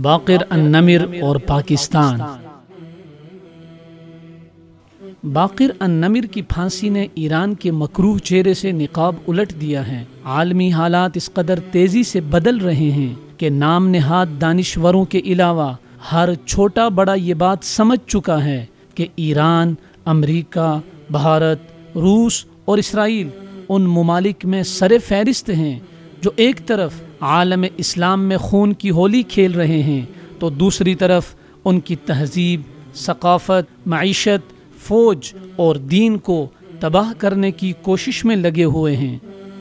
Baqir al Nimr اور Pakistan. Baqir al Nimr کی پھانسی نے ایران کے مکروہ چہرے سے نقاب الٹ دیا ہے۔ عالمی حالات اس قدر تیزی سے بدل رہے ہیں کہ نام نہاد دانشوروں کے علاوہ ہر چھوٹا بڑا یہ بات سمجھ چکا ہے کہ ایران، امریکہ، بھارت، روس اور اسرائیل ان ممالک میں سر فہرست ہیں جو ایک طرف عالم اسلام میں خون کی ہولی کھیل رہے ہیں تو دوسری طرف ان کی تہذیب، ثقافت، معیشت، فوج اور دین کو تباہ کرنے کی کوشش میں لگے ہوئے ہیں۔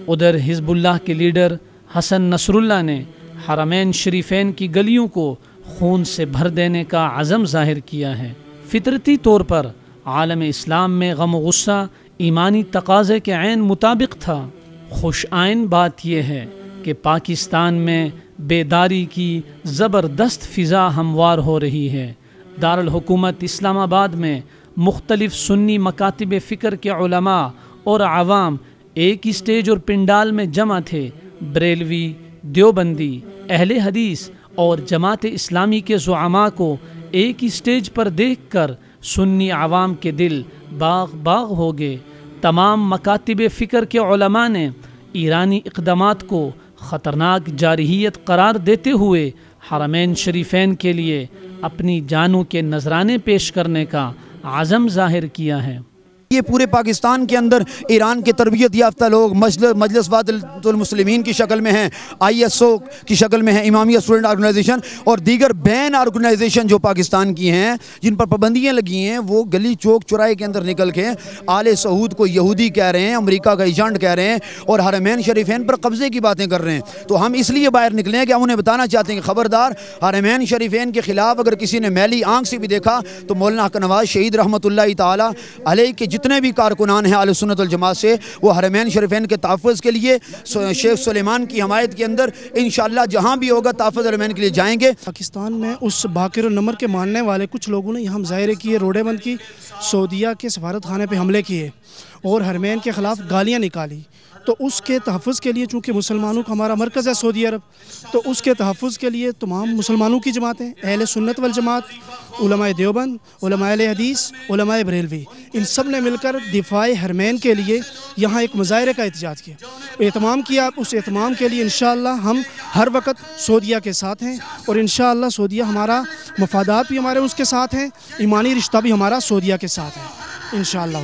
ادھر حزب اللہ کے لیڈر حسن نصر اللہ نے حرمین شریفین کی گلیوں کو خون سے بھر دینے کا عزم ظاہر کیا ہے۔ فطرتی طور پر عالم اسلام میں غم و غصہ ایمانی تقاضے کے عین مطابق تھا۔ خوش آئین بات یہ ہے کہ پاکستان میں بیداری کی زبردست فضا ہموار ہو رہی ہے۔ دارالحکومت اسلام آباد میں مختلف سنی مکاتب فکر کے علماء اور عوام ایک اسٹیج اور پنڈال میں جمع تھے۔ بریلوی، دیوبندی، اہل حدیث اور جماعت اسلامی کے زعماء کو ایک اسٹیج پر دیکھ کر سنی عوام کے دل باغ باغ ہو گئے۔ تمام مکاتب فکر کے علماء نے ایرانی اقدامات کو خطرناک جارحیت قرار دیتے ہوئے حرمین شریفین کے لیے اپنی جانوں کے نذرانے پیش کرنے کا عزم ظاہر کیا ہے۔ یہ پورے پاکستان کے اندر ایران کے تربیت یافتہ لوگ مجلس وحدت المسلمین کی شکل میں ہیں، ISO کی شکل میں ہیں، امامیہ اسٹوڈنٹ آرگنائزیشن اور دیگر بین آرگنائزیشن جو پاکستان کی ہیں جن پر پابندیاں لگی ہیں، وہ گلی چوک چوراہے کے اندر نکل کے آل سعود کو یہودی کہہ رہے ہیں، امریکہ کا ایجنٹ کہہ رہے ہیں اور حرمین شریفین پر قبضے کی باتیں کر رہے ہیں۔ تو ہم اس لیے باہر نکلے ہیں کہ ہم انہیں بتانا چاہتے ہیں کہ خبردار، حرمین شریفین کے خلاف اگر کسی نے میلی آنکھ سے بھی دیکھا تو مولانا حق نواز شہید رحمۃ اللہ تعالی علیہ کے جتنے بھی کارکنان ہیں اہل سنت والجماعت سے، وہ حرمین شریفین کے تحفظ کے لیے شیخ سلیمان کی حمایت کے اندر انشاءاللہ جہاں بھی ہوگا تحفظ حرمین کے لیے جائیں گے۔ پاکستان میں اس باقر النمر کے ماننے والے کچھ لوگوں نے یہاں مظاہرے کیے، روڈیں بند کی، سعودیہ کے سفارت خانے پہ حملے کیے اور حرمین کے خلاف گالیاں نکالی۔ تو اس کے تحفظ کے لیے، چونکہ مسلمانوں کا ہمارا مرکز ہے سعودی عرب، تو اس کے تحفظ کے لیے تمام مسلمانوں کی جماعتیں، اہل سنت والجماعت، علماء دیوبند، علماء اہل حدیث، علماء بریلوی، ان سب نے مل کر دفاع حرمین کے لیے یہاں ایک مظاہرے کا احتجاج کیا، اہتمام کیا۔ اس اہتمام کے لیے انشاءاللہ ہم ہر وقت سعودیہ کے ساتھ ہیں اور انشاءاللہ سعودیہ ہمارا مفادات بھی ہمارے اس کے ساتھ ہیں، ایمانی رشتہ بھی ہمارا سعودیہ کے ساتھ ہے انشاءاللہ۔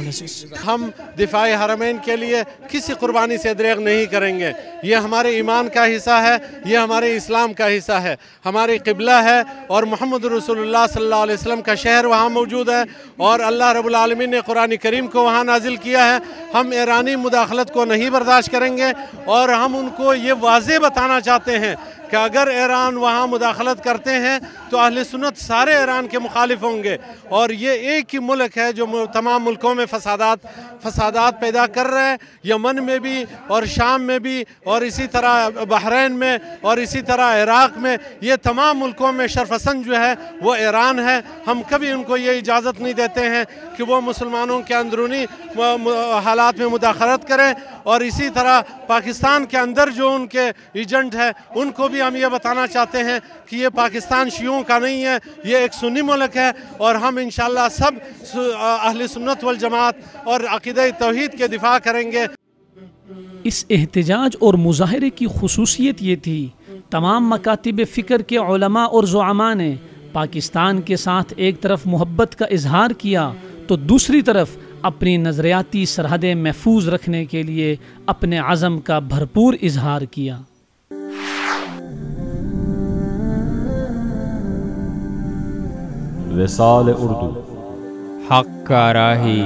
ہم دفاع حرمین کے لیے کسی قربانی سے دریغ نہیں کریں گے۔ یہ ہمارے ایمان کا حصہ ہے، یہ ہمارے اسلام کا حصہ ہے، ہماری قبلہ ہے اور محمد رسول اللہ صلی اللہ علیہ وسلم کا شہر وہاں موجود ہے اور اللہ رب العالمین نے قرآن کریم کو وہاں نازل کیا ہے۔ ہم ایرانی مداخلت کو نہیں برداشت کریں گے اور ہم ان کو یہ واضح بتانا چاہتے ہیں کہ اگر ایران وہاں مداخلت کرتے ہیں تو اہل سنت سارے ایران کے مخالف ہوں گے اور یہ ایک ہی ملک ہے جو تمام ملکوں میں فسادات پیدا کر رہے ہیں، یمن میں بھی اور شام میں بھی اور اسی طرح بحرین میں اور اسی طرح عراق میں، یہ تمام ملکوں میں شرفسند جو ہے وہ ایران ہے۔ ہم کبھی ان کو یہ اجازت نہیں دیتے ہیں کہ وہ مسلمانوں کے اندرونی حالات میں مداخلت کریں اور اسی طرح پاکستان کے اندر جو ان کے ایجنٹ ہیں ان کو بھی ہم یہ بتانا چاہتے ہیں کہ یہ پاکستان شیعوں کا نہیں ہے، یہ ایک سنی ملک ہے اور ہم انشاءاللہ سب اہل سنت والجماعت اور عقیدہ توحید کے دفاع کریں گے۔ اس احتجاج اور مظاہرے کی خصوصیت یہ تھی، تمام مکاتب فکر کے علماء اور زعماء نے پاکستان کے ساتھ ایک طرف محبت کا اظہار کیا تو دوسری طرف اپنی نظریاتی سرحدیں محفوظ رکھنے کے لیے اپنے عزم کا بھرپور اظہار کیا۔ وصال اردو، حق کا راہی